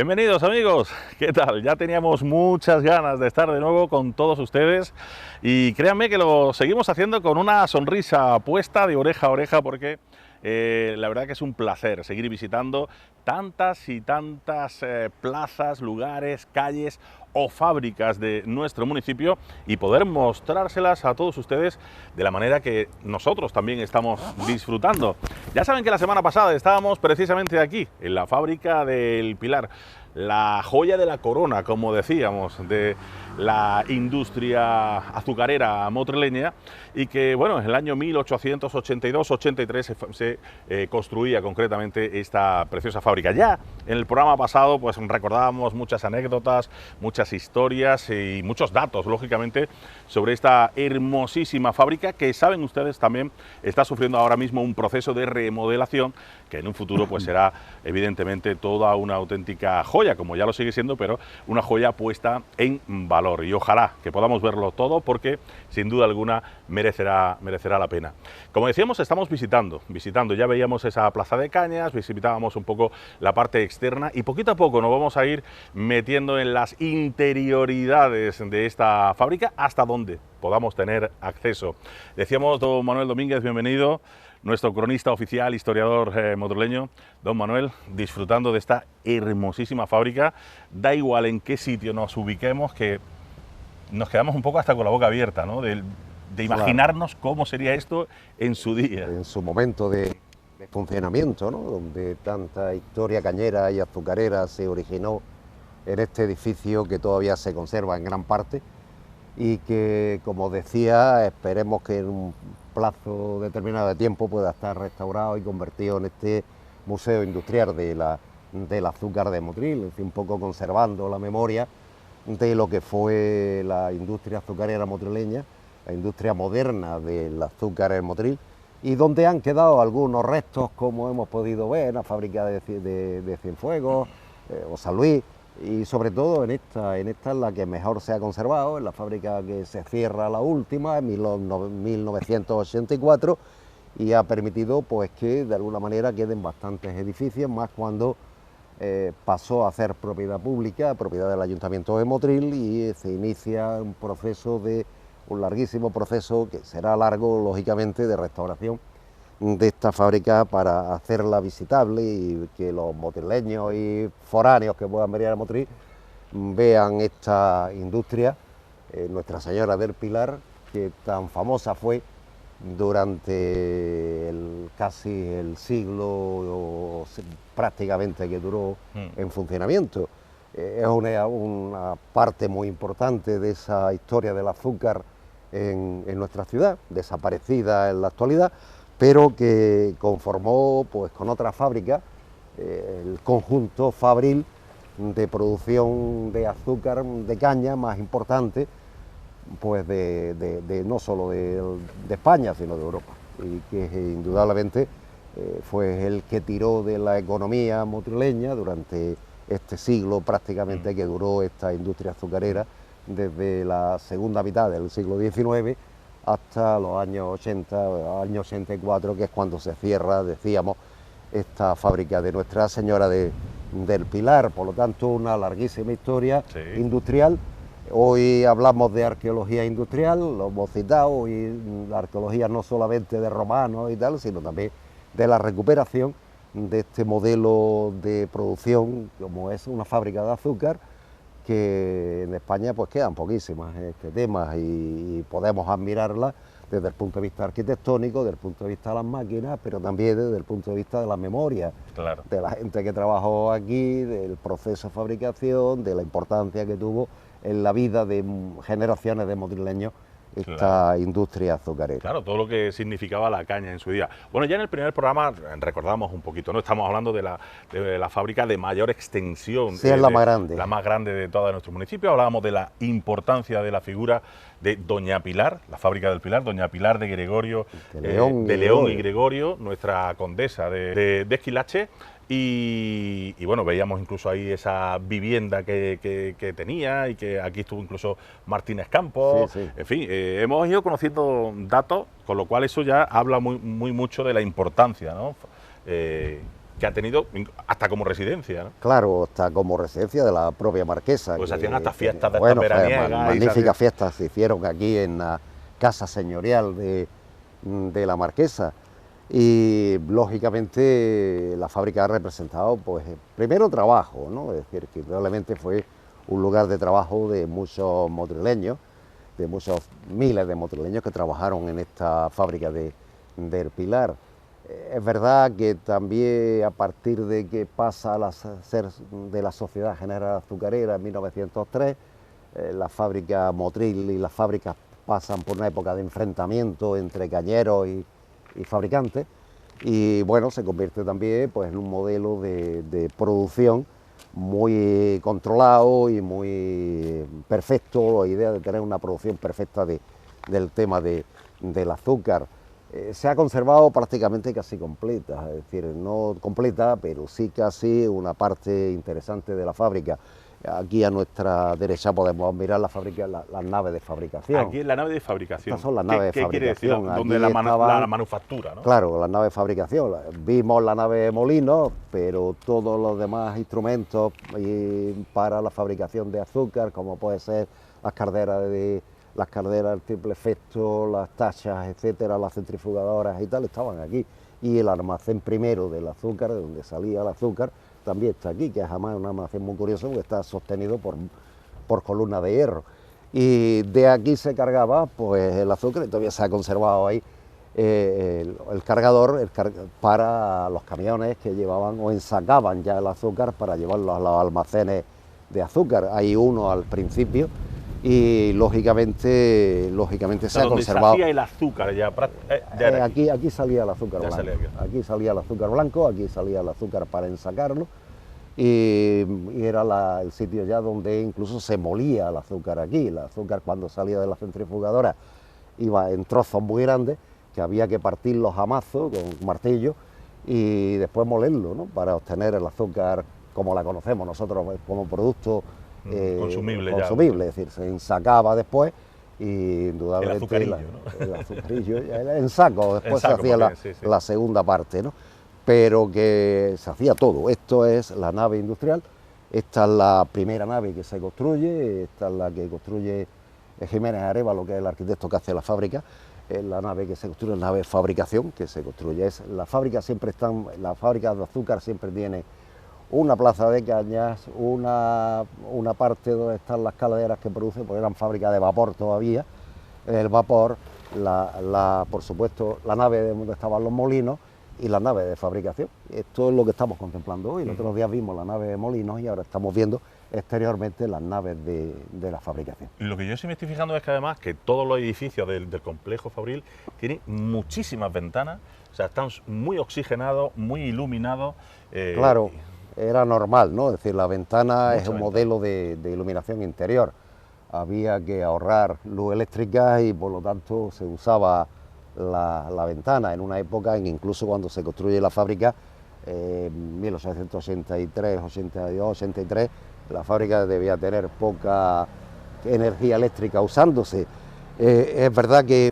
Bienvenidos amigos, ¿qué tal? Ya teníamos muchas ganas de estar de nuevo con todos ustedes y créanme que lo seguimos haciendo con una sonrisa puesta de oreja a oreja porque la verdad que es un placer seguir visitando tantas y tantas plazas, lugares, calles o fábricas de nuestro municipio y poder mostrárselas a todos ustedes de la manera que nosotros también estamos disfrutando. Ya saben que la semana pasada estábamos precisamente aquí, en la fábrica del Pilar, la joya de la corona, como decíamos, de la industria azucarera motrileña y que, bueno, en el año 1882-83 se construía concretamente esta preciosa fábrica. Ya en el programa pasado pues recordábamos muchas anécdotas, muchas historias y muchos datos, lógicamente, sobre esta hermosísima fábrica que, saben ustedes, también está sufriendo ahora mismo un proceso de remodelación que en un futuro pues será evidentemente toda una auténtica joya, como ya lo sigue siendo, pero una joya puesta en valor y ojalá que podamos verlo todo porque sin duda alguna merecerá la pena. Como decíamos, estamos visitando, ya veíamos esa plaza de cañas, visitábamos un poco la parte externa y poquito a poco nos vamos a ir metiendo en las interioridades de esta fábrica hasta donde podamos tener acceso. Decíamos, don Manuel Domínguez, bienvenido, nuestro cronista oficial, historiador motrileño. Don Manuel, disfrutando de esta hermosísima fábrica, da igual en qué sitio nos ubiquemos, que nos quedamos un poco hasta con la boca abierta, ¿no? De imaginarnos cómo sería esto en su día. En su momento de funcionamiento, ¿no? Donde tanta historia cañera y azucarera se originó en este edificio que todavía se conserva en gran parte y que, como decía, esperemos que en un plazo determinado de tiempo pueda estar restaurado y convertido en este museo industrial del azúcar de Motril, es decir, un poco conservando la memoria de lo que fue la industria azucarera motrileña, la industria moderna del azúcar en Motril, y donde han quedado algunos restos, como hemos podido ver, en la fábrica de Cienfuegos o San Luis, y sobre todo en esta es la que mejor se ha conservado, en la fábrica que se cierra la última en 1984 y ha permitido pues que de alguna manera queden bastantes edificios, más cuando pasó a ser propiedad pública, propiedad del Ayuntamiento de Motril, y se inicia un larguísimo proceso que será largo, lógicamente, de restauración de esta fábrica para hacerla visitable y que los motrileños y foráneos que puedan venir a Motril vean esta industria, Nuestra Señora del Pilar, que tan famosa fue durante casi el siglo prácticamente que duró en funcionamiento. Es una parte muy importante de esa historia del azúcar en nuestra ciudad, desaparecida en la actualidad, pero que conformó pues con otras fábricas el conjunto fabril de producción de azúcar de caña más importante pues no solo de España, sino de Europa, y que indudablemente fue el que tiró de la economía motrileña durante este siglo prácticamente que duró esta industria azucarera, desde la segunda mitad del siglo XIX hasta los años 80, año 84, que es cuando se cierra, decíamos, esta fábrica de Nuestra Señora del Pilar. Por lo tanto, una larguísima historia industrial. Hoy hablamos de arqueología industrial, lo hemos citado, y la arqueología no solamente de romanos y tal, sino también de la recuperación de este modelo de producción, como es una fábrica de azúcar, que en España pues quedan poquísimas en este tema y podemos admirarla desde el punto de vista arquitectónico, desde el punto de vista de las máquinas, pero también desde el punto de vista de la memoria, de la gente que trabajó aquí, del proceso de fabricación, de la importancia que tuvo en la vida de generaciones de motrileños esta industria azucarera. Claro, todo lo que significaba la caña en su día. Bueno, ya en el primer programa recordamos un poquito, ¿no? Estamos hablando de la fábrica de mayor extensión. Sí, es la más grande. La más grande de todo nuestro municipio. Hablábamos de la importancia de la figura de Doña Pilar, la fábrica del Pilar, Doña Pilar de Gregorio, de León y Gregorio, nuestra condesa de Esquilache. Y bueno, veíamos incluso ahí esa vivienda que tenía y que aquí estuvo incluso Martínez Campos. Sí. En fin, hemos ido conociendo datos, con lo cual eso ya habla muy mucho de la importancia, ¿no? Que que ha tenido hasta como residencia, ¿no? Claro, hasta como residencia de la propia marquesa. Pues hacían hasta fiestas de bueno, estas veraniegas. Magníficas fiestas se hicieron aquí en la casa señorial de la marquesa. Y lógicamente la fábrica ha representado, pues, primero trabajo, ¿no? Es decir, que realmente fue un lugar de trabajo de muchos motrileños, de muchos miles de motrileños que trabajaron en esta fábrica del Pilar. Es verdad que también a partir de que pasa a ser de la Sociedad General Azucarera en 1903, la fábrica motril y las fábricas pasan por una época de enfrentamiento entre cañeros y fabricantes, y bueno, se convierte también, pues, en un modelo de producción muy controlado y muy perfecto, la idea de tener una producción perfecta del tema del azúcar. Se ha conservado prácticamente casi completa, es decir, no completa, pero sí casi una parte interesante de la fábrica. Aquí a nuestra derecha podemos mirar la fábrica, las naves de fabricación. Aquí en la nave de fabricación. Estas son las naves de fabricación. ¿Qué quiere decir? Donde la manufactura, ¿no? Claro, las naves de fabricación. Vimos la nave de molino, pero todos los demás instrumentos para la fabricación de azúcar, como puede ser las calderas del triple efecto, las tachas, etcétera, las centrifugadoras y tal, estaban aquí. Y el almacén primero del azúcar, de donde salía el azúcar, también está aquí, que es además un almacén muy curioso porque está sostenido por columnas de hierro. Y de aquí se cargaba, pues, el azúcar, y todavía se ha conservado ahí el cargador para los camiones que llevaban o ensacaban ya el azúcar para llevarlo a los almacenes de azúcar. Hay uno al principio y lógicamente se ha conservado. Se hacía el azúcar ya era aquí salía el azúcar ya blanco. salía Aquí salía el azúcar blanco, aquí salía el azúcar para ensacarlo, y era el sitio ya donde incluso se molía el azúcar aquí. El azúcar, cuando salía de la centrifugadora, iba en trozos muy grandes que había que partirlos a mazo con martillo y después molerlo, ¿no?, para obtener el azúcar como la conocemos nosotros como producto consumible, es decir, se ensacaba después y indudablemente el azucarillo, en saco, después se hacía la segunda parte, ¿no? Pero que se hacía todo. Esto es la nave industrial, esta es la primera nave que se construye, esta es la que construye Jiménez Arévalo, que es el arquitecto que hace la fábrica. Es la nave que se construye, la nave de fabricación que se construye. La fábrica de azúcar siempre tiene una plaza de cañas, una parte donde están las calderas que producen, porque eran fábricas de vapor todavía, el vapor, por supuesto, la nave donde estaban los molinos y la nave de fabricación. Esto es lo que estamos contemplando hoy. Los otros días vimos la nave de molinos y ahora estamos viendo exteriormente las naves de la fabricación. Lo que yo sí me estoy fijando es que además que todos los edificios del complejo fabril tienen muchísimas ventanas, o sea, están muy oxigenados, muy iluminados. Claro, era normal, ¿no? Es decir, la ventana es un modelo de iluminación interior. Había que ahorrar luz eléctrica y por lo tanto se usaba la ventana en una época en que incluso cuando se construye la fábrica, 1883, 82, 83, la fábrica debía tener poca energía eléctrica usándose. Es verdad que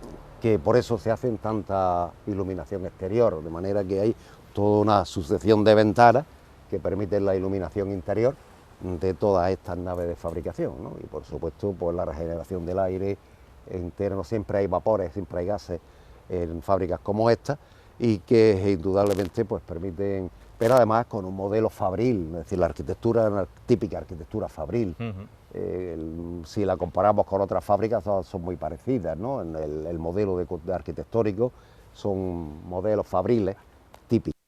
por eso se hacen tanta iluminación exterior, de manera que hay toda una sucesión de ventanas que permiten la iluminación interior de todas estas naves de fabricación, ¿no? Y por supuesto, pues, la regeneración del aire interno, siempre hay vapores, siempre hay gases en fábricas como esta, y que indudablemente, pues, permiten, pero además con un modelo fabril, es decir, la arquitectura, una típica arquitectura fabril. Si la comparamos con otras fábricas, todas son muy parecidas, ¿no? En el modelo de arquitectónico son modelos fabriles típicos.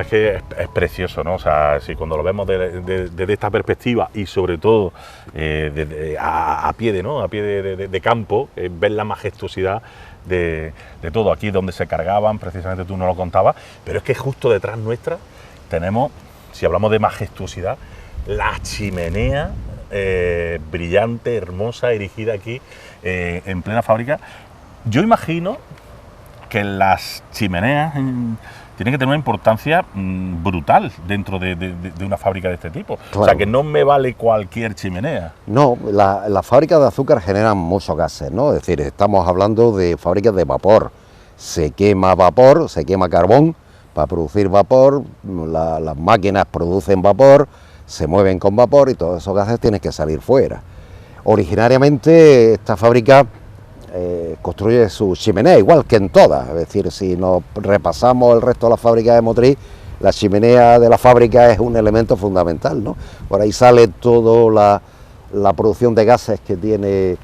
es que es precioso, ¿no? O sea, si cuando lo vemos desde esta perspectiva y sobre todo a pie de, ¿no? A pie de campo, ver la majestuosidad de todo. Aquí donde se cargaban, precisamente tú nos lo contabas, pero es que justo detrás nuestra tenemos, si hablamos de majestuosidad, la chimenea brillante, hermosa, erigida aquí en plena fábrica. Yo imagino que las chimeneas tienen que tener una importancia brutal dentro de una fábrica de este tipo. Claro. O sea, que no me vale cualquier chimenea. No, las fábricas de azúcar generan muchos gases, ¿no? Es decir, estamos hablando de fábricas de vapor. Se quema vapor, se quema carbón para producir vapor, las máquinas producen vapor, se mueven con vapor y todos esos gases tienen que salir fuera. Originariamente esta fábrica construye su chimenea, igual que en todas, es decir, si nos repasamos el resto de las fábricas de Motril, la chimenea de la fábrica es un elemento fundamental, ¿no? Por ahí sale toda la producción de gases que tiene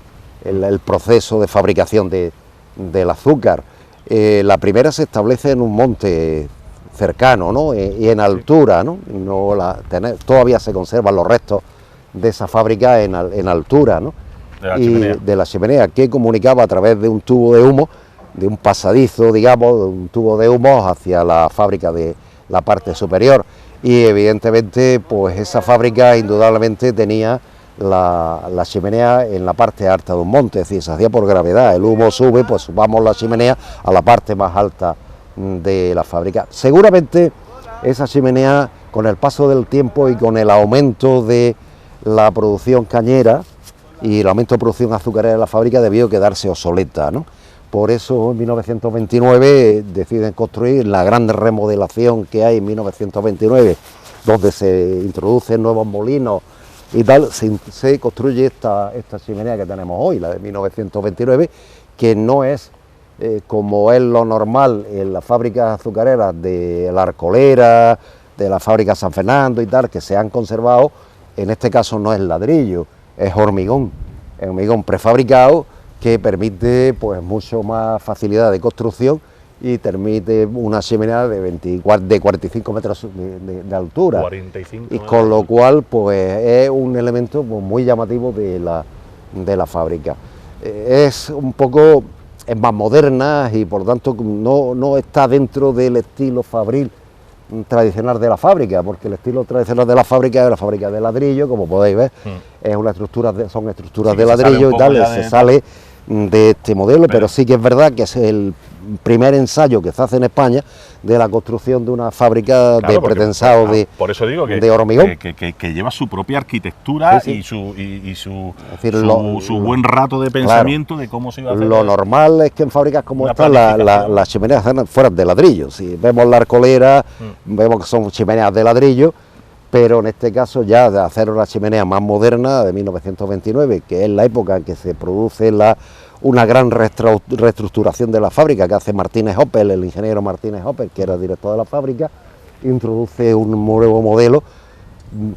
el proceso de fabricación del azúcar. La primera se establece en un monte cercano, ¿no? Y en altura, ¿no? Todavía se conservan los restos de esa fábrica en altura, ¿no? De la chimenea, que comunicaba a través de un tubo de humo, de un pasadizo, digamos, de un tubo de humo hacia la fábrica de la parte superior. Y evidentemente, pues esa fábrica indudablemente tenía la chimenea en la parte alta de un monte, es decir, se hacía por gravedad, el humo sube, pues subamos la chimenea a la parte más alta de la fábrica. Seguramente esa chimenea, con el paso del tiempo y con el aumento de la producción cañera y el aumento de producción azucarera de la fábrica, debió quedarse obsoleta, ¿no? Por eso en 1929 deciden construir la gran remodelación que hay en 1929, donde se introducen nuevos molinos y tal, se construye esta chimenea que tenemos hoy, la de 1929, que no es como es lo normal en las fábricas azucareras de la Arcolera, de la fábrica San Fernando y tal, que se han conservado. En este caso no es ladrillo, es hormigón prefabricado, que permite pues mucho más facilidad de construcción y permite una chimenea de 45 metros de altura. 45 y con lo cual pues es un elemento pues, muy llamativo de la fábrica. Es un poco, es más moderna y por tanto no está dentro del estilo fabril tradicional de la fábrica, porque el estilo tradicional de la fábrica es la fábrica de ladrillo, como podéis ver, es una estructura son estructuras de ladrillo y tal, se sale de este modelo, pero sí que es verdad que es el primer ensayo que se hace en España de la construcción de una fábrica de pretensado por eso digo de hormigón. Que lleva su propia arquitectura, sí, sí. y su buen rato de pensamiento, claro, de cómo se iba a hacer. Lo normal es que en fábricas como esta las chimeneas fueran de ladrillo. Si vemos la Arcolera, vemos que son chimeneas de ladrillo, pero en este caso ya de hacer una chimenea más moderna de 1929, que es la época en que se produce una gran reestructuración de la fábrica que hace Martínez Opel, el ingeniero Martínez Opel, que era director de la fábrica, introduce un nuevo modelo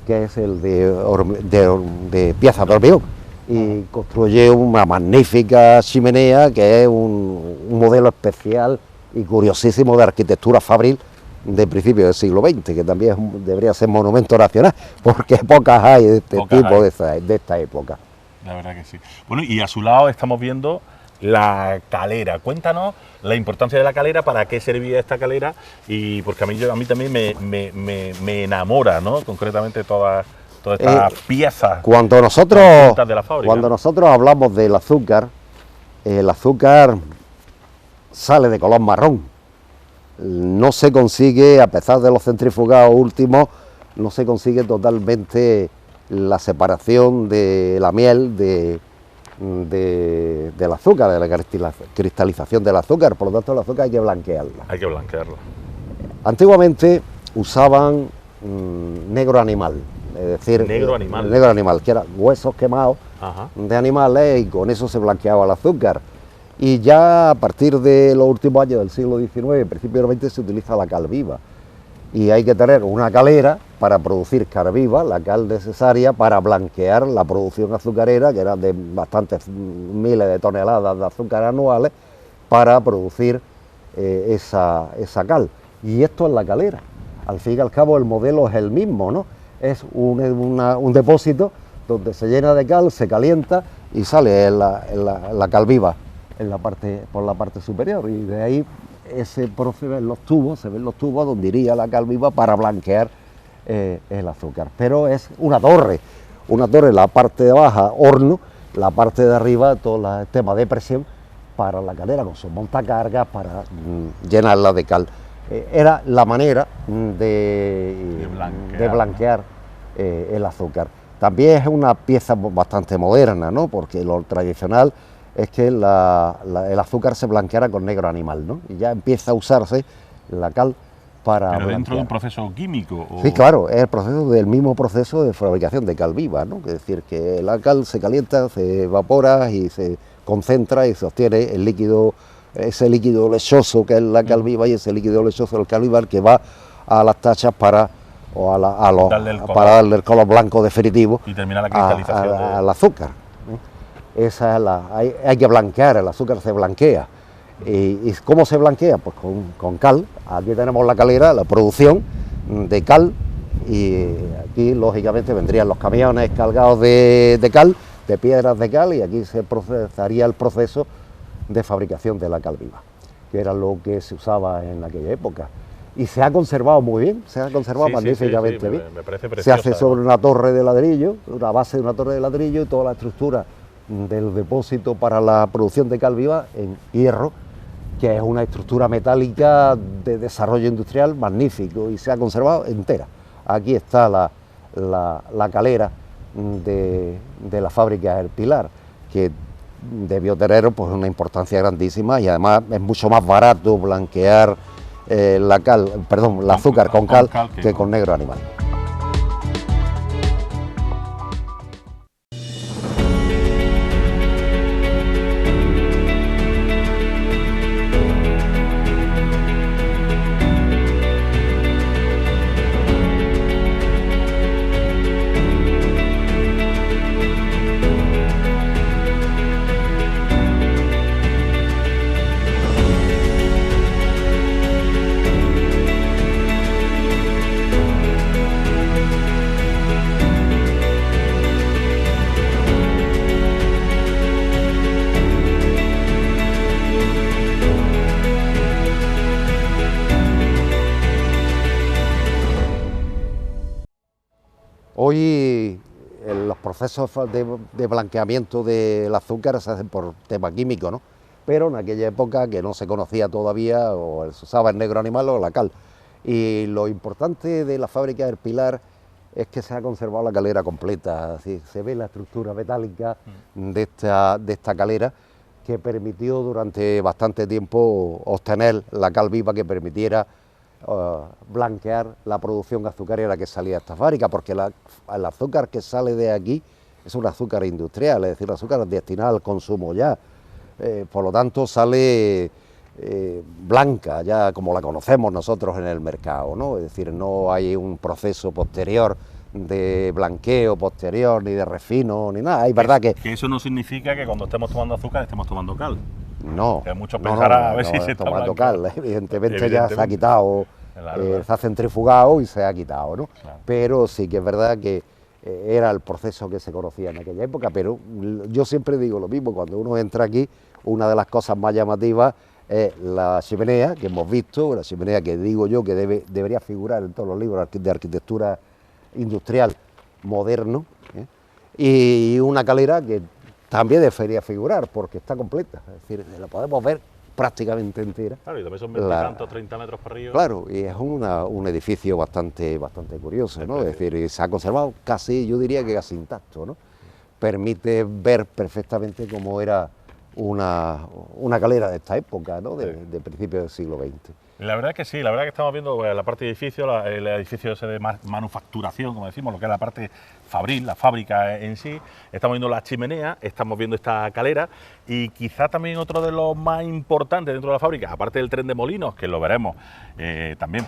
que es el de piezas de hormigón y construye una magnífica chimenea que es un modelo especial y curiosísimo de arquitectura fabril de principios del siglo XX, que también debería ser monumento nacional, porque pocas hay de este tipo de esta época. La verdad que sí. Bueno, y a su lado estamos viendo la calera. Cuéntanos la importancia de la calera, para qué servía esta calera, y porque a mí también me enamora, ¿no? Concretamente todas estas piezas. Cuando nosotros hablamos del azúcar, el azúcar sale de color marrón. No se consigue, a pesar de los centrifugados últimos, no se consigue totalmente la separación de la miel del azúcar, de la cristalización del azúcar. Por lo tanto, el azúcar hay que blanquearla. Hay que blanquearla. Antiguamente usaban negro animal, es decir, negro animal, que eran huesos quemados de animales, y con eso se blanqueaba el azúcar. Y ya a partir de los últimos años del siglo XIX, principio del XX, se utiliza la cal viva. Y hay que tener una calera para producir cal viva, la cal necesaria para blanquear la producción azucarera, que era de bastantes miles de toneladas de azúcar anuales, para producir esa cal. Y esto es la calera. al fin y al cabo el modelo es el mismo, ¿no? Es un depósito donde se llena de cal, se calienta y sale la cal viva por la parte superior, y de ahí se ven los tubos donde iría la cal viva para blanquear el azúcar. Pero es una torre, la parte de baja horno, la parte de arriba todo el tema de presión para la calera con sus montacargas para llenarla de cal. Era la manera de blanquear el azúcar. También es una pieza bastante moderna, ¿no? Porque lo tradicional es que el azúcar se blanqueara con negro animal, ¿no? Y ya empieza a usarse la cal para ¿Pero blanquear. dentro de un proceso químico? Sí, claro, es el mismo proceso de fabricación de cal viva, ¿no? Es decir, que la cal se calienta, se evapora y se concentra y se obtiene el líquido, ese líquido lechoso que es la cal viva, y ese líquido lechoso del cal viva el que va a las tachas para darle el color blanco definitivo y terminar la cristalización al azúcar. Esa es hay que blanquear, el azúcar se blanquea. ¿Y cómo se blanquea? Pues con cal. Aquí tenemos la calera, la producción de cal, y aquí lógicamente vendrían los camiones cargados de cal, de piedras de cal, y aquí se procesaría el proceso de fabricación de la cal viva, que era lo que se usaba en aquella época. Y se ha conservado muy bien, se ha conservado magníficamente bien. Me parece preciosa, se hace sobre una torre de ladrillo, una base de una torre de ladrillo, y toda la estructura del depósito para la producción de cal viva en hierro, que es una estructura metálica de desarrollo industrial magnífico, y se ha conservado entera. Aquí está la calera de la fábrica El Pilar, que debió tener pues una importancia grandísima, y además es mucho más barato blanquear el azúcar con cal que con negro animal. Hoy los procesos de blanqueamiento del azúcar se hacen por tema químico, ¿no? Pero en aquella época, que no se conocía todavía, o se usaba el negro animal o la cal. Y lo importante de la fábrica del Pilar es que se ha conservado la calera completa, así se ve la estructura metálica de esta calera, que permitió durante bastante tiempo obtener la cal viva que permitiera blanquear la producción azucarera que salía de esta fábrica, porque el azúcar que sale de aquí es un azúcar industrial, es decir, un azúcar destinado al consumo ya, por lo tanto sale blanca ya como la conocemos nosotros en el mercado, ¿no? Es decir, no hay un proceso posterior de blanqueo posterior, ni de refino, ni nada. Es verdad que eso no significa que cuando estemos tomando azúcar estemos tomando cal. No, que muchos pensarán a ver si se está tomando cal, evidentemente ya se ha quitado, claro. se ha centrifugado y se ha quitado, ¿no? Claro. Pero sí que es verdad que era el proceso que se conocía en aquella época, pero yo siempre digo lo mismo, cuando uno entra aquí, una de las cosas más llamativas es la chimenea que hemos visto, la chimenea que digo yo que debería figurar en todos los libros de arquitectura industrial moderno, y una calera que también debería figurar porque está completa, es decir, la podemos ver prácticamente entera. Claro, y también son 20 y tantos, 30 metros para arriba. Claro, y es un edificio bastante curioso, ¿no? Es decir, se ha conservado casi, yo diría que casi intacto, ¿no? Permite ver perfectamente cómo era una calera de esta época, ¿no? De principios del siglo XX. La verdad que sí, la verdad que estamos viendo la parte de edificio, el edificio ese de manufacturación, como decimos, lo que es la parte fabril, la fábrica en sí. Estamos viendo la chimenea, estamos viendo esta calera, y quizá también otro de los más importantes dentro de la fábrica, aparte del tren de molinos, que lo veremos también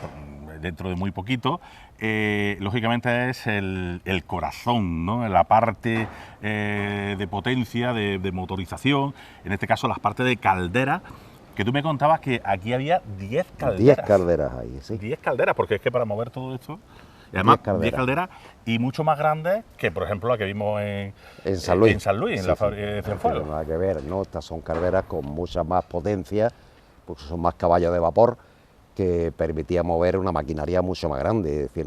dentro de muy poquito, lógicamente es el corazón, ¿no? La parte de potencia, de motorización, en este caso las partes de caldera, que tú me contabas que aquí había 10 calderas. 10 calderas ahí, sí. 10 calderas, porque es que para mover todo esto... Y además, 10 calderas y mucho más grandes que, por ejemplo, la que vimos en San Luis, en la fábrica de Cienfuegos. No nada que ver, ¿no? Estas son calderas con mucha más potencia, porque son más caballos de vapor, que permitía mover una maquinaria mucho más grande. Es decir,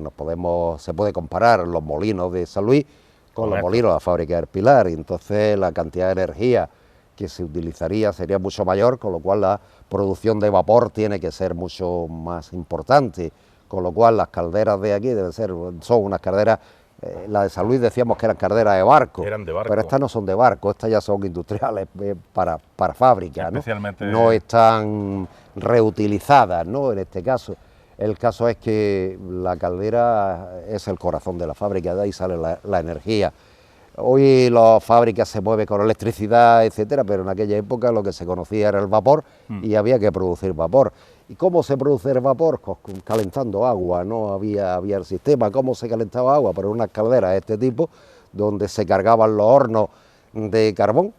se puede comparar los molinos de San Luis con los molinos de la fábrica del Pilar, y entonces la cantidad de energía que se utilizaría sería mucho mayor, con lo cual la producción de vapor tiene que ser mucho más importante. Con lo cual las calderas de aquí son unas calderas, la de San Luis decíamos que eran calderas de barco, pero estas no son de barco, estas ya son industriales para fábrica, especialmente... ¿no? No están reutilizadas, ¿no? En este caso. El caso es que la caldera es el corazón de la fábrica, de ahí sale la energía. Hoy las fábricas se mueven con electricidad, etcétera, pero en aquella época lo que se conocía era el vapor y había que producir vapor. ¿Y cómo se produce el vapor? Calentando agua, no había el sistema. ¿Cómo se calentaba agua? Por unas calderas de este tipo, donde se cargaban los hornos de carbón.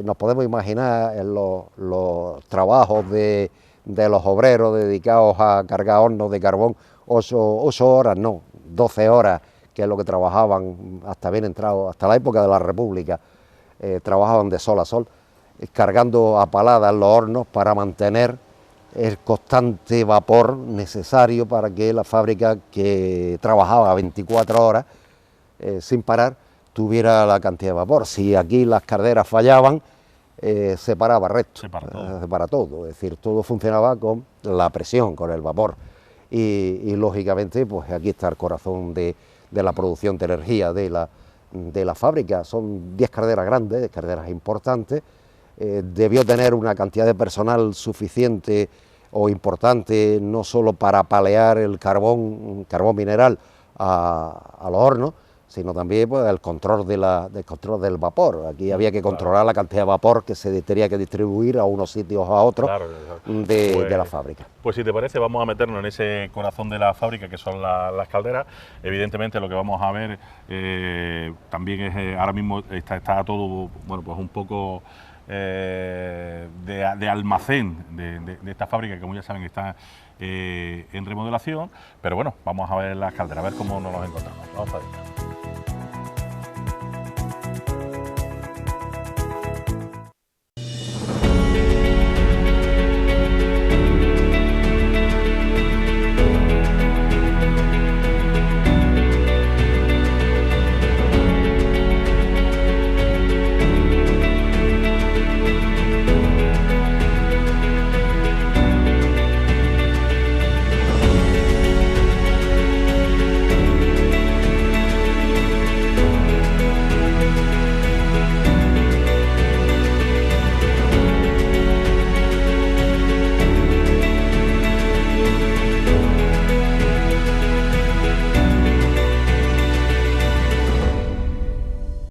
Nos podemos imaginar en los trabajos de los obreros dedicados a cargar hornos de carbón, 8 horas, no, 12 horas, que es lo que trabajaban hasta bien entrado, hasta la época de la República, trabajaban de sol a sol, cargando a paladas los hornos para mantener el constante vapor necesario para que la fábrica, que trabajaba 24 horas sin parar, tuviera la cantidad de vapor. Si aquí las calderas fallaban, se paraba el resto, se para todo, es decir, todo funcionaba con la presión, con el vapor. Y lógicamente, pues aquí está el corazón de la producción de energía de la fábrica. Son 10 calderas grandes, calderas importantes. Debió tener una cantidad de personal suficiente o importante, no solo para palear el carbón mineral a los hornos, sino también pues, el control del vapor. Aquí había que controlar la cantidad de vapor que se tenía que distribuir a unos sitios a otros de la fábrica. Pues si te parece, vamos a meternos en ese corazón de la fábrica, que son las calderas. Evidentemente lo que vamos a ver también es, ahora mismo está todo, bueno, pues un poco de almacén de esta fábrica, que como ya saben está en remodelación, pero bueno, vamos a ver las calderas, a ver cómo nos las encontramos. Vamos a ver.